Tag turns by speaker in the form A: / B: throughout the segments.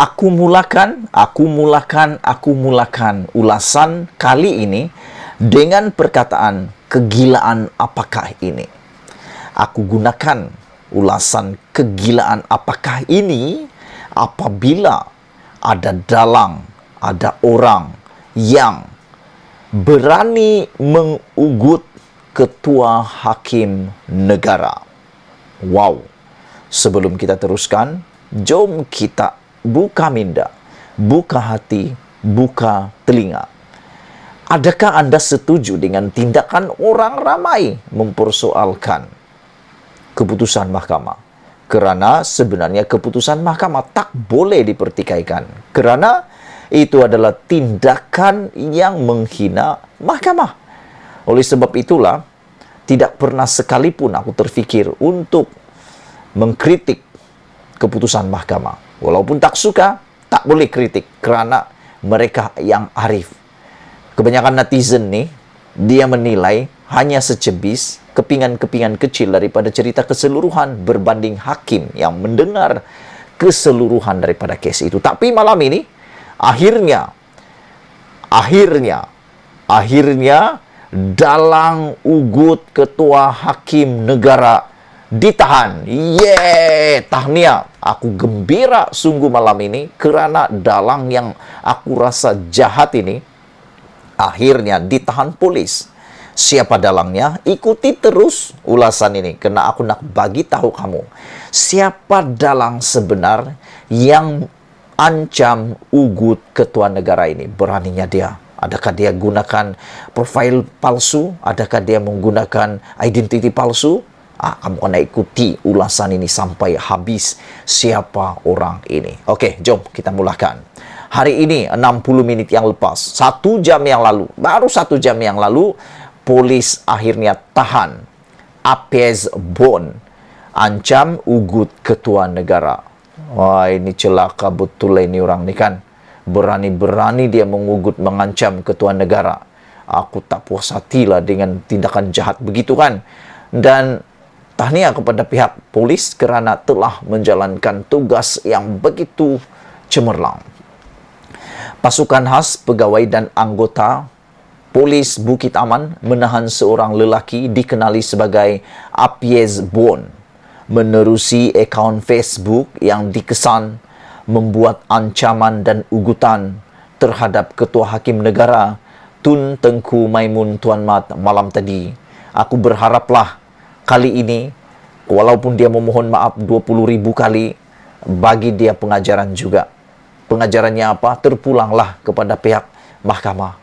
A: Aku mulakan ulasan kali ini dengan perkataan kegilaan apakah ini. Aku gunakan ulasan kegilaan apakah ini apabila ada dalang, ada orang yang berani mengugut ketua hakim negara. Wow. Sebelum kita teruskan, jom kita buka minda, buka hati, buka telinga. Adakah Anda setuju dengan tindakan orang ramai mempersoalkan keputusan mahkamah? Kerana sebenarnya keputusan mahkamah tak boleh dipertikaikan. Kerana itu adalah tindakan yang menghina mahkamah. Oleh sebab itulah, tidak pernah sekalipun aku terfikir untuk mengkritik keputusan mahkamah. Walaupun tak suka, tak boleh kritik kerana mereka yang arif. Kebanyakan netizen ni, dia menilai hanya secebis kepingan-kepingan kecil daripada cerita keseluruhan berbanding hakim yang mendengar keseluruhan daripada kes itu. Tapi malam ini, akhirnya dalang ugut ketua hakim negara ditahan. Tahniah. Aku gembira sungguh malam ini kerana dalang yang aku rasa jahat ini akhirnya ditahan polis. Siapa dalangnya? Ikuti terus ulasan ini kerana aku nak bagi tahu kamu siapa dalang sebenar yang ancam ugut ketua negara ini. Beraninya dia. Adakah dia gunakan profil palsu? Adakah dia menggunakan identiti palsu? Kamu kena ikuti ulasan ini sampai habis siapa orang ini. Okey, jom kita mulakan. Hari ini 60 minit yang lepas, 1 jam yang lalu, baru 1 jam yang lalu, polis akhirnya tahan Apez Bon, ancam ugut ketua negara. Wah, ini celaka betul ini orang ni kan. Berani-berani dia mengugut, mengancam ketua negara. Aku tak puas hatilah dengan tindakan jahat begitu kan. Dan tahniah kepada pihak polis kerana telah menjalankan tugas yang begitu cemerlang. Pasukan khas, pegawai dan anggota Polis Bukit Aman menahan seorang lelaki dikenali sebagai Apez Bon menerusi akaun Facebook yang dikesan membuat ancaman dan ugutan terhadap Ketua Hakim Negara Tun Tengku Maimun Tuan Mat malam tadi. Aku berharaplah kali ini, walaupun dia memohon maaf 20,000 kali, bagi dia pengajaran juga. Pengajarannya apa? Terpulanglah kepada pihak mahkamah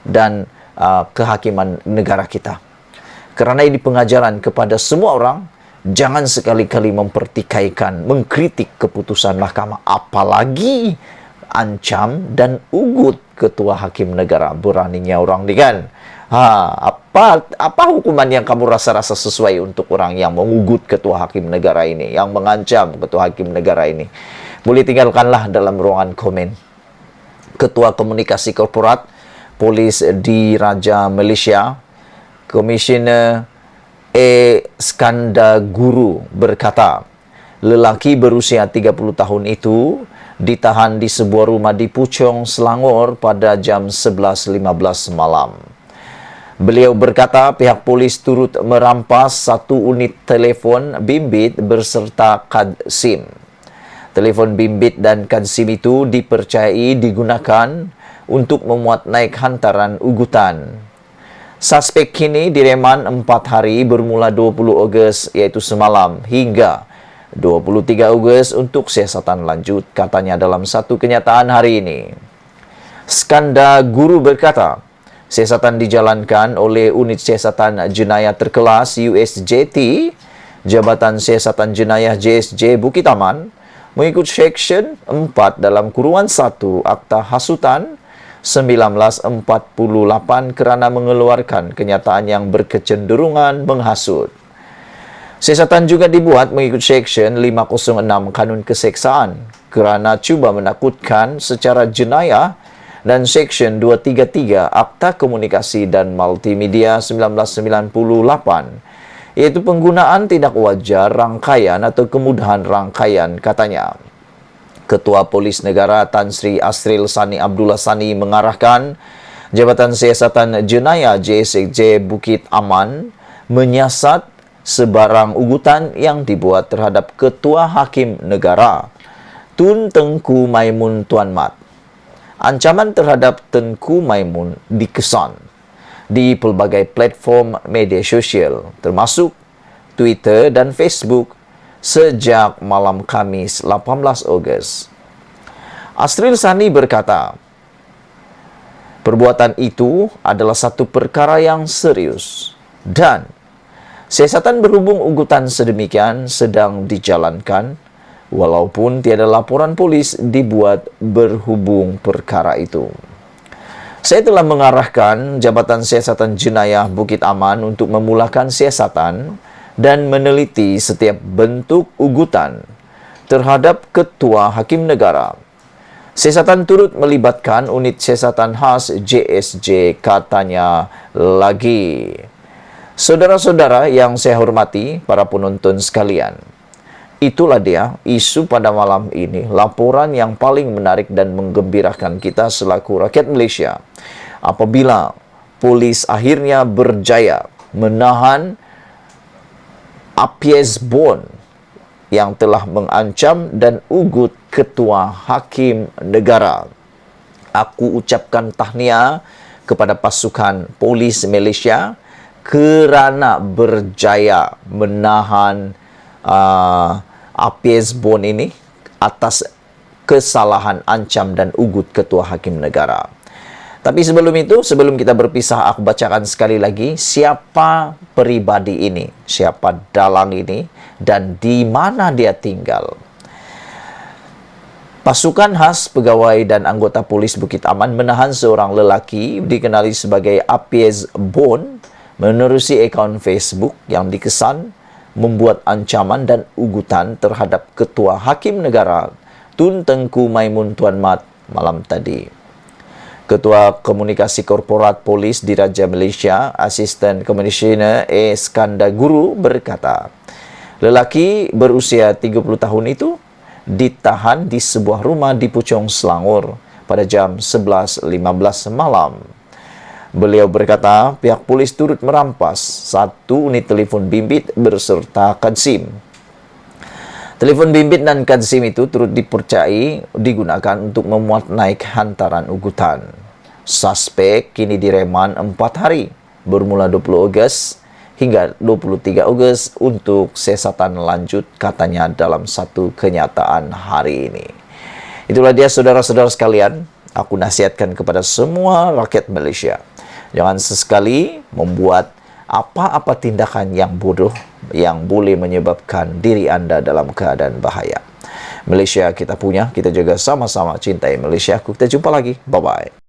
A: dan kehakiman negara kita. Kerana ini pengajaran kepada semua orang, jangan sekali-kali mempertikaikan, mengkritik keputusan mahkamah, apalagi ancam dan ugut ketua hakim negara. Beraninya orang ni kan. Apa hukuman yang kamu rasa-rasa sesuai untuk orang yang mengugut ketua hakim negara ini, yang mengancam ketua hakim negara ini? Boleh tinggalkanlah dalam ruangan komen. Ketua Komunikasi Korporat Polis di Raja Malaysia, Komisioner Skandar Guru berkata, lelaki berusia 30 tahun itu ditahan di sebuah rumah di Puchong, Selangor pada jam 11.15 malam. Beliau berkata pihak polis turut merampas 1 unit telefon bimbit berserta kad SIM. Telefon bimbit dan kad SIM itu dipercayai digunakan untuk memuat naik hantaran ugutan. Suspek kini direman 4 hari bermula 20 Ogos iaitu semalam hingga 23 Ogos untuk siasatan lanjut, katanya dalam satu kenyataan hari ini. Skandar Guru berkata, siasatan dijalankan oleh Unit Siasatan Jenayah Terkelas USJT, Jabatan Siasatan Jenayah JSJ Bukit Aman, mengikut Seksyen 4 dalam kurungan 1 Akta Hasutan 1948 kerana mengeluarkan kenyataan yang berkecenderungan menghasut. Siasatan juga dibuat mengikut Seksyen 506 Kanun Keseksaan kerana cuba menakutkan secara jenayah dan Seksyen 233 Akta Komunikasi dan Multimedia 1998, iaitu penggunaan tidak wajar rangkaian atau kemudahan rangkaian, katanya. Ketua Polis Negara Tan Sri Asril Sani Abdullah Sani mengarahkan Jabatan Siasatan Jenayah JSJ Bukit Aman menyiasat sebarang ugutan yang dibuat terhadap Ketua Hakim Negara Tun Tengku Maimun Tuan Mat. Ancaman terhadap Tengku Maimun dikesan di pelbagai platform media sosial termasuk Twitter dan Facebook sejak malam Khamis 18 Ogos. Asril Sani berkata, perbuatan itu adalah satu perkara yang serius dan siasatan berhubung ugutan sedemikian sedang dijalankan walaupun tiada laporan polis dibuat berhubung perkara itu. Saya telah mengarahkan Jabatan Siasatan Jenayah Bukit Aman untuk memulakan siasatan dan meneliti setiap bentuk ugutan terhadap Ketua Hakim Negara. Siasatan turut melibatkan unit siasatan khas JSJ, katanya lagi. Saudara-saudara yang saya hormati, para penonton sekalian, itulah dia isu pada malam ini, laporan yang paling menarik dan menggembirakan kita selaku rakyat Malaysia. Apabila polis akhirnya berjaya menahan Apiez Bon yang telah mengancam dan ugut Ketua Hakim Negara. Aku ucapkan tahniah kepada pasukan polis Malaysia kerana berjaya menahan Apiez Bon ini atas kesalahan ancam dan ugut Ketua Hakim Negara. Tapi sebelum itu, sebelum kita berpisah, aku bacakan sekali lagi siapa peribadi ini, siapa dalang ini, dan di mana dia tinggal. Pasukan khas pegawai dan anggota polis Bukit Aman menahan seorang lelaki dikenali sebagai Apiez Bon menerusi akaun Facebook yang dikesan membuat ancaman dan ugutan terhadap Ketua Hakim Negara Tun Tengku Maimun Tuan Mat malam tadi. Ketua Komunikasi Korporat Polis Diraja Malaysia, Asisten Komisioner Skandar Guru berkata, lelaki berusia 30 tahun itu ditahan di sebuah rumah di Puchong, Selangor pada jam 11.15 malam. Beliau berkata, pihak polis turut merampas satu unit telefon bimbit berserta kad SIM. Telefon bimbit dan kad SIM itu turut dipercayai digunakan untuk memuat naik hantaran ugutan. Suspek kini direman 4 hari, bermula 20 Ogos hingga 23 Ogos untuk siasatan lanjut, katanya dalam satu kenyataan hari ini. Itulah dia saudara-saudara sekalian, aku nasihatkan kepada semua rakyat Malaysia. Jangan sesekali membuat apa-apa tindakan yang bodoh yang boleh menyebabkan diri anda dalam keadaan bahaya. Malaysia kita punya, kita juga sama-sama cintai Malaysia. Kita jumpa lagi. Bye-bye.